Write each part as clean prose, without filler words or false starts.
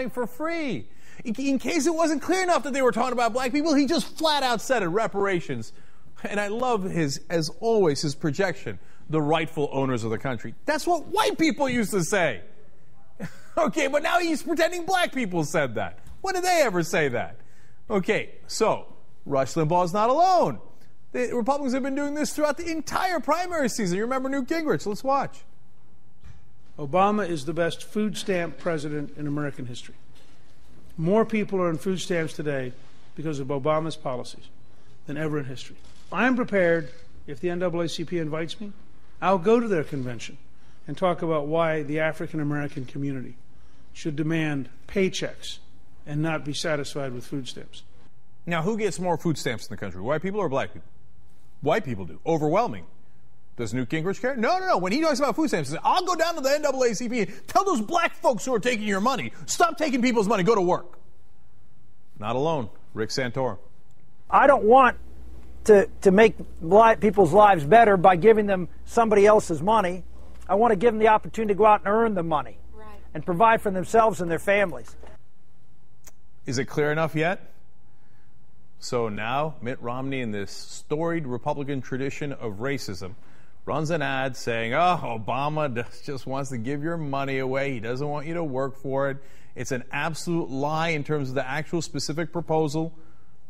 for free. In case it wasn't clear enough that they were talking about black people, he just flat out said it, reparations. And I love as always, his projection, the rightful owners of the country. That's what white people used to say. Okay, but now he's pretending black people said that. When did they ever say that? Okay, so Rush Limbaugh's not alone. The Republicans have been doing this throughout the entire primary season. You remember Newt Gingrich? Let's watch. Obama is the best food stamp president in American history. More people are on food stamps today because of Obama's policies than ever in history. I'm prepared, if the NAACP invites me, I'll go to their convention and talk about why the African American community should demand paychecks and not be satisfied with food stamps. Now, who gets more food stamps in the country, white people or black people? White people do. Overwhelming. Does Newt Gingrich care? No. When he talks about food stamps, he says, I'll go down to the NAACP and tell those black folks who are taking your money, stop taking people's money, go to work. Not alone. Rick Santorum. I don't want to make people's lives better by giving them somebody else's money. I want to give them the opportunity to go out and earn the money and provide for themselves and their families. Is it clear enough yet? So now Mitt Romney, in this storied Republican tradition of racism, runs an ad saying, Obama just wants to give your money away. He doesn't want you to work for it. It's an absolute lie in terms of the actual specific proposal,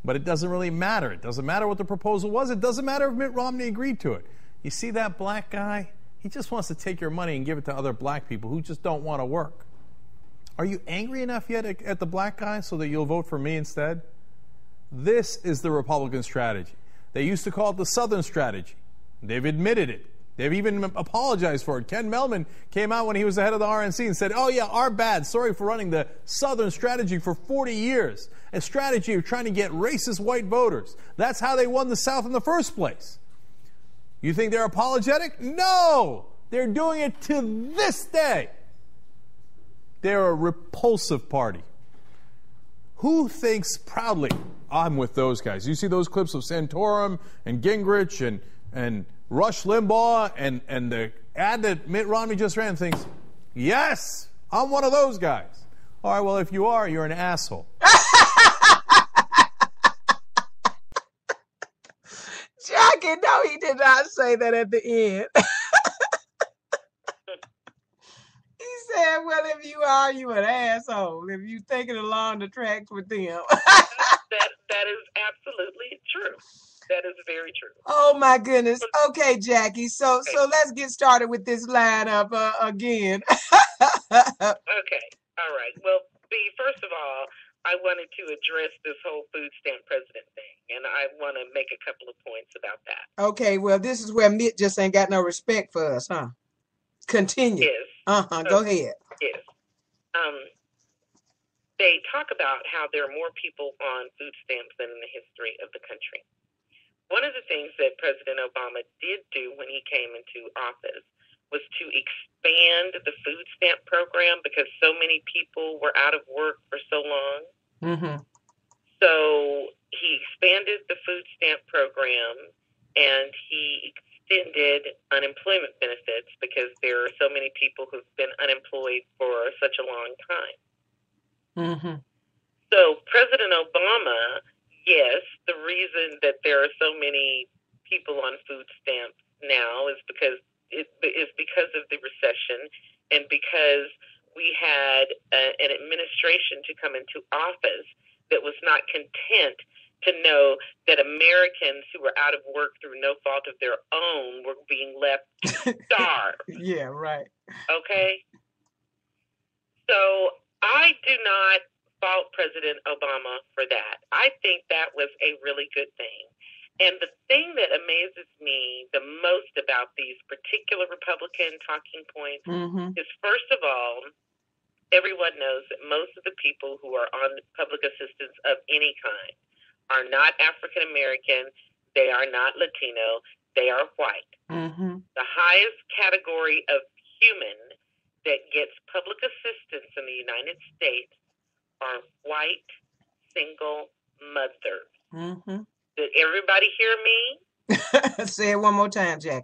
but it doesn't really matter. It doesn't matter what the proposal was. It doesn't matter if Mitt Romney agreed to it. You see that black guy? He just wants to take your money and give it to other black people who just don't want to work. Are you angry enough yet at the black guy so that you'll vote for me instead? This is the Republican strategy. They used to call it the Southern strategy. They've admitted it. They've even apologized for it. Ken Mehlman came out when he was the head of the RNC and said, our bad. Sorry for running the Southern strategy for 40 years. A strategy of trying to get racist white voters. That's how they won the South in the first place. You think they're apologetic? No! They're doing it to this day. They're a repulsive party. Who thinks proudly, I'm with those guys? You see those clips of Santorum and Gingrich and Rush Limbaugh and the ad that Mitt Romney just ran, thinks, yes, I'm one of those guys. All right, well, if you are, you're an asshole. Jackie, no, he did not say that at the end. He said, well, if you are, you an asshole. If you thinking along the tracks with them. That is absolutely true. That is very true. Oh my goodness. Okay, Jackie. So let's get started with this lineup again. Okay. All right. Well, first of all, I wanted to address this whole food stamp president thing, and I want to make a couple of points about that. Okay. Well, this is where MITT just ain't got no respect for us, huh? Continue. Yes. Go ahead. Yes. They talk about how there are more people on food stamps than in the history of the country. One of the things that President Obama did do when he came into office was to expand the food stamp program because so many people were out of work for so long. Mm-hmm. So he expanded the food stamp program and he extended unemployment benefits because there are so many people who've been unemployed for such a long time. Mm-hmm. So President Obama, yes, the reason that there are so many people on food stamps now is because of the recession and because we had an administration to come into office that was not content to know that Americans who were out of work through no fault of their own were being left to starve. Yeah, right. Okay? So I do not fault President Obama for that. I think that was a really good thing. And the thing that amazes me the most about these particular Republican talking points is, first of all, everyone knows that most of the people who are on public assistance of any kind are not African American, they are not Latino, they are white. The highest category of human that gets public assistance in the United States are white single mothers. Did everybody hear me? Say it one more time, Jack.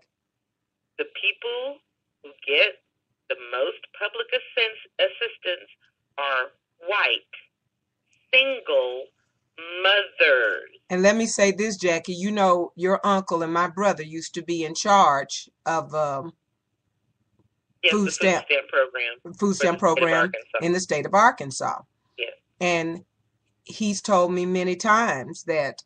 The people who get the most public assistance are white single mothers. And let me say this, Jackie, you know, your uncle and my brother used to be in charge of Yes, food the stamp program in the state of Arkansas. Yes. And he's told me many times that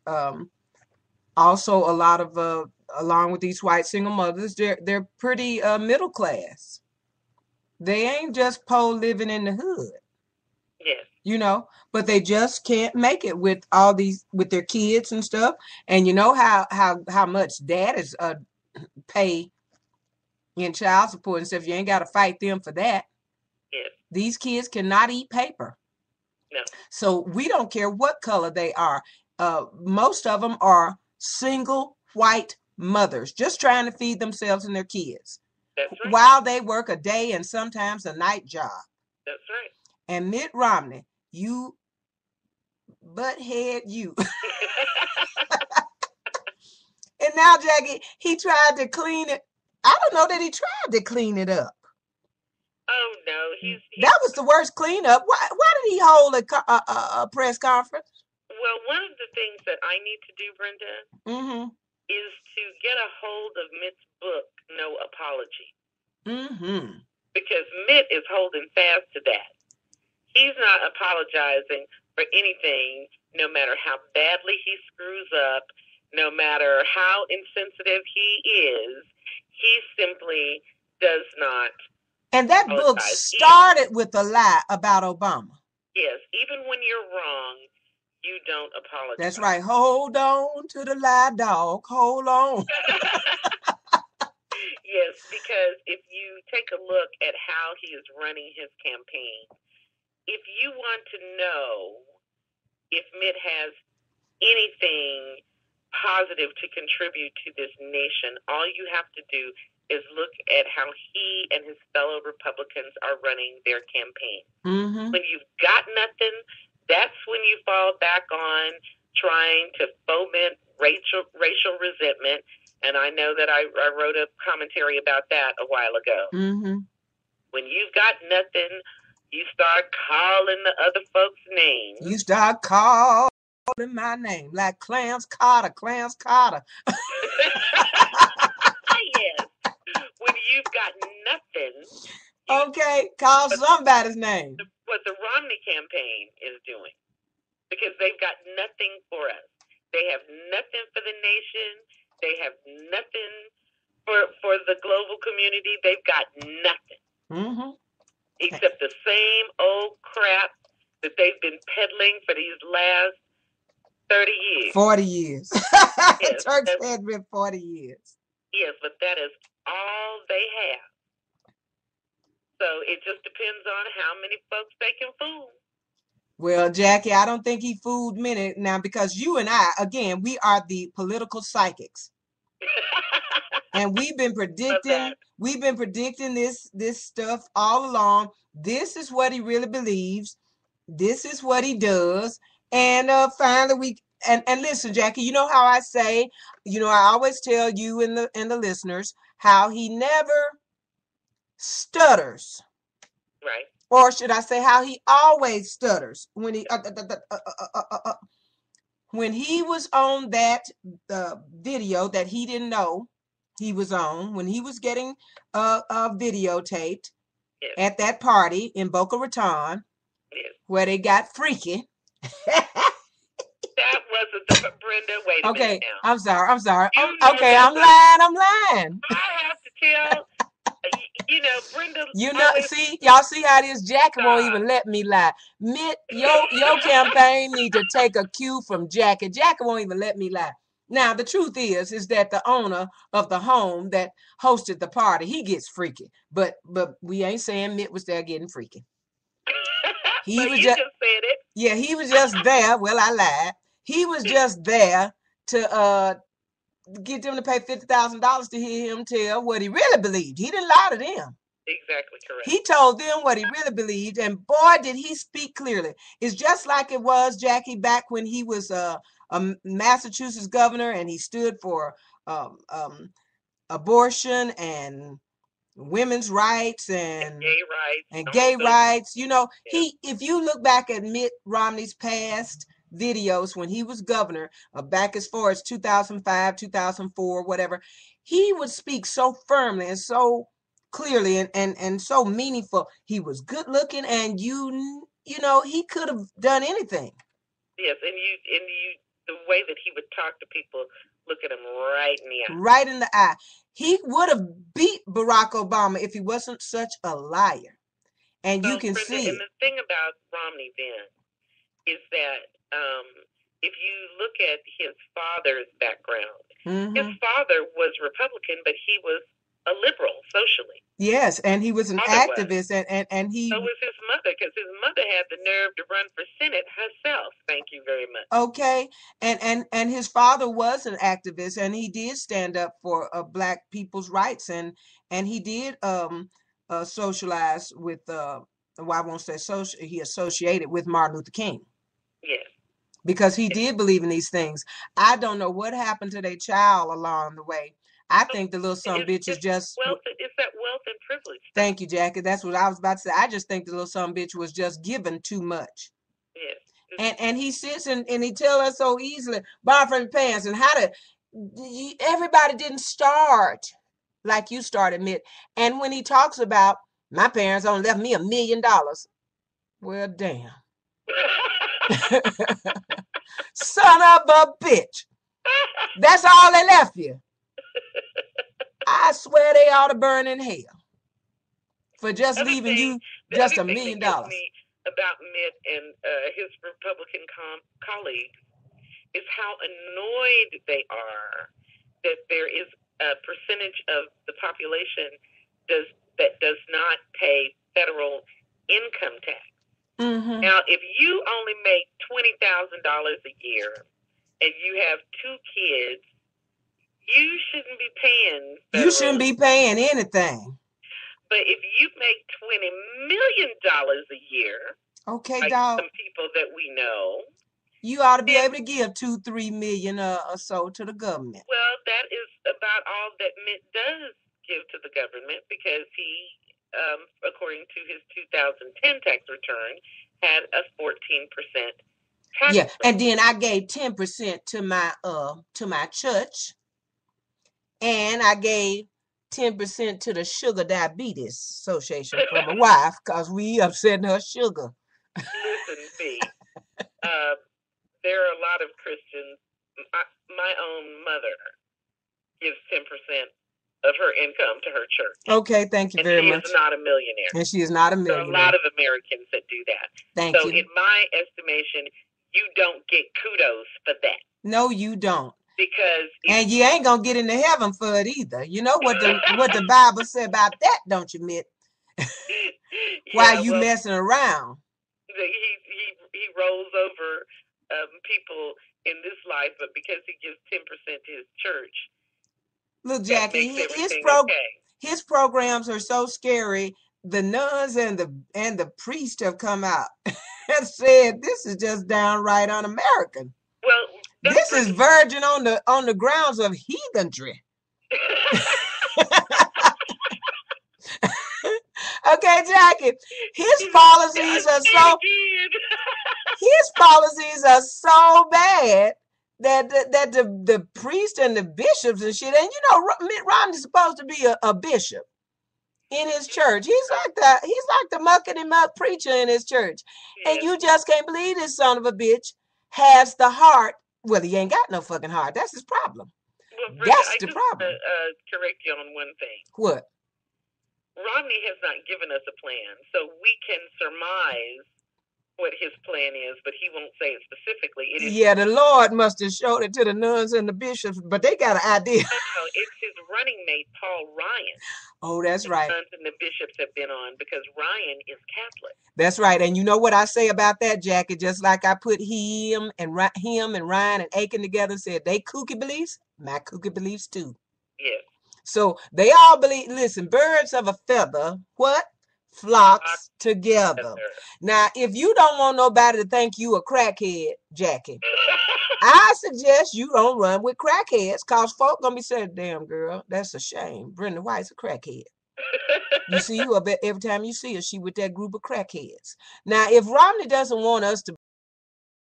also a lot of along with these white single mothers, they're pretty middle class. They ain't just poor living in the hood. Yes. You know, but they just can't make it with all these, with their kids and stuff. And you know how much dad is pay in child support and stuff. You ain't got to fight them for that. Yes. These kids cannot eat paper. No. So we don't care what color they are. Most of them are single white mothers just trying to feed themselves and their kids. That's right. While they work a day and sometimes a night job. That's right. And Mitt Romney, you butthead, you. And now, Jackie, he tried to clean it. I don't know that he tried to clean it up. Oh no, that was the worst cleanup. Why did he hold a press conference? Well, one of the things that I need to do, Brenda, is to get a hold of Mitt's book, No Apology. Because Mitt is holding fast to that. He's not apologizing for anything, no matter how badly he screws up, no matter how insensitive he is. He simply does not. And that book started with a lie about Obama. Yes, even when you're wrong, you don't apologize. That's right. Hold on to the lie, dog. Hold on. Yes, because if you take a look at how he is running his campaign, if you want to know if Mitt has anything positive to contribute to this nation, all you have to do is look at how he and his fellow Republicans are running their campaign. When you've got nothing, that's when you fall back on trying to foment racial resentment. And I know that I wrote a commentary about that a while ago. When you've got nothing, you start calling the other folks' names. You start calling my name, like Clarence Carter. Yes. When you've got nothing. Okay, call somebody's name. What the Romney campaign is doing. Because they've got nothing for us. They have nothing for the nation. They have nothing for the global community. They've got nothing. Except the same old crap that they've been peddling for these last 30 years. 40 years. Yes, Turk's had been 40 years. Yes, but that is all they have. So it just depends on how many folks they can fool. Well, Jackie, I don't think he fooled many now, because you and I, again, we are the political psychics. And we've been predicting this stuff all along. This is what he really believes. This is what he does. And finally and listen, Jackie, you know how I say, I always tell you and the listeners how he never stutters. Right. Or should I say how he always stutters when he when he was on that video that he didn't know he was on, when he was getting videotaped at that party in Boca Raton, where they got freaky. That wasn't the Brenda. Wait a minute now. I'm sorry. Okay, I'm lying. I have to tell. Brenda. Y'all see how this Jackie won't even let me lie. Mitt, your campaign need to take a cue from Jackie. Jackie won't even let me lie. Now, the truth is that the owner of the home that hosted the party, he gets freaky. But we ain't saying Mitt was there getting freaky. He was just said it. Yeah, he was just there. Well, I lied. He was just there to get them to pay $50,000 to hear him tell what he really believed. He didn't lie to them. Exactly correct. He told them what he really believed, and boy, did he speak clearly. It's just like it was, Jackie, back when he was a Massachusetts governor, and he stood for abortion and women's rights and gay rights. And gay rights. You know, if you look back at Mitt Romney's past videos when he was governor, back as far as 2005, 2004, whatever, he would speak so firmly and so clearly and so meaningful. He was good looking, and you know, he could have done anything. Yes, and you the way that he would talk to people, look at him right in the eye. Right in the eye. He would have beat Barack Obama if he wasn't such a liar. And you can see. And the thing about Romney then is that if you look at his father's background, his father was Republican, but he was a liberal socially. Yes, and he was an activist, and he. So was his mother, because his mother had the nerve to run for Senate herself. Thank you very much. Okay, and his father was an activist, and he did stand up for Black people's rights, and he did socialize with well, I won't say social. He associated with Martin Luther King. Yes. Because he did believe in these things. I don't know what happened to their child along the way. I think the little son bitch is just wealth. It's that wealth and privilege. Thank you, Jackie. That's what I was about to say. I just think the little son bitch was just given too much. Yes. And he sits and he tells us so easily, borrow from your pants, and how to. Everybody didn't start like you started, Mitt. And when he talks about my parents only left me $1 million, well, damn. Son of a bitch. That's all they left you. I swear they ought to burn in hell for just leaving you just $1 million. About Mitt and his Republican colleagues is how annoyed they are that there is a percentage of the population that does not pay federal income tax. Mm-hmm. Now, if you only make $20,000 a year and you have 2 kids, you shouldn't be paying federal. You shouldn't be paying anything. But if you make $20 million a year, okay, like dog, some people that we know, you ought to be able to give $2-3 million or so to the government. Well, that is about all that Mitt does give to the government, because he, according to his 2010 tax return, had a 14% tax rate. And then I gave 10% to my church, and I gave 10% to the Sugar Diabetes Association for my wife, because we upsetting her sugar. Listen, see, there are a lot of Christians. My own mother gives 10% of her income to her church. Okay, thank you very much. She is not a millionaire. And she is not a millionaire. There are a lot of Americans that do that. Thank you. So in my estimation, you don't get kudos for that. No, you don't. And you ain't gonna get into heaven for it either. You know what the Bible said about that, don't you, Mitt? While you messing around. He rolls over people in this life, but because he gives 10% to his church. Look, Jackie, his programs are so scary. The nuns and the priest have come out and said this is just downright un-American. Well, this is virgin on the grounds of heathenry. Okay, Jackie, his policies are so bad that the priest and the bishops and shit, and you know, Mitt Romney's supposed to be a bishop in his church. He's like the muckety muck preacher in his church, and you just can't believe this son of a bitch has the heart. Well, he ain't got no fucking heart. That's his problem. Well, Brenda, that's the problem. Correct you on one thing. What? Romney has not given us a plan, so we can surmise what his plan is, but he won't say it specifically. The Lord must have showed it to the nuns and the bishops, but they got an idea. No, it's his running mate, Paul Ryan. Oh, that's right. The nuns and the bishops have been on, because Ryan is Catholic. That's right. And you know what I say about that, Jackie? Just like I put him and Ryan and Aiken together and said they kooky beliefs, my kooky beliefs too. Yes. So they all believe, listen, birds of a feather, what? Flocks together. Now, if you don't want nobody to think you a crackhead, Jackie, I suggest you don't run with crackheads, because folk gonna be saying, damn girl, that's a shame. Brenda White's a crackhead. You see her every time you see her, she with that group of crackheads. Now, if Romney doesn't want us to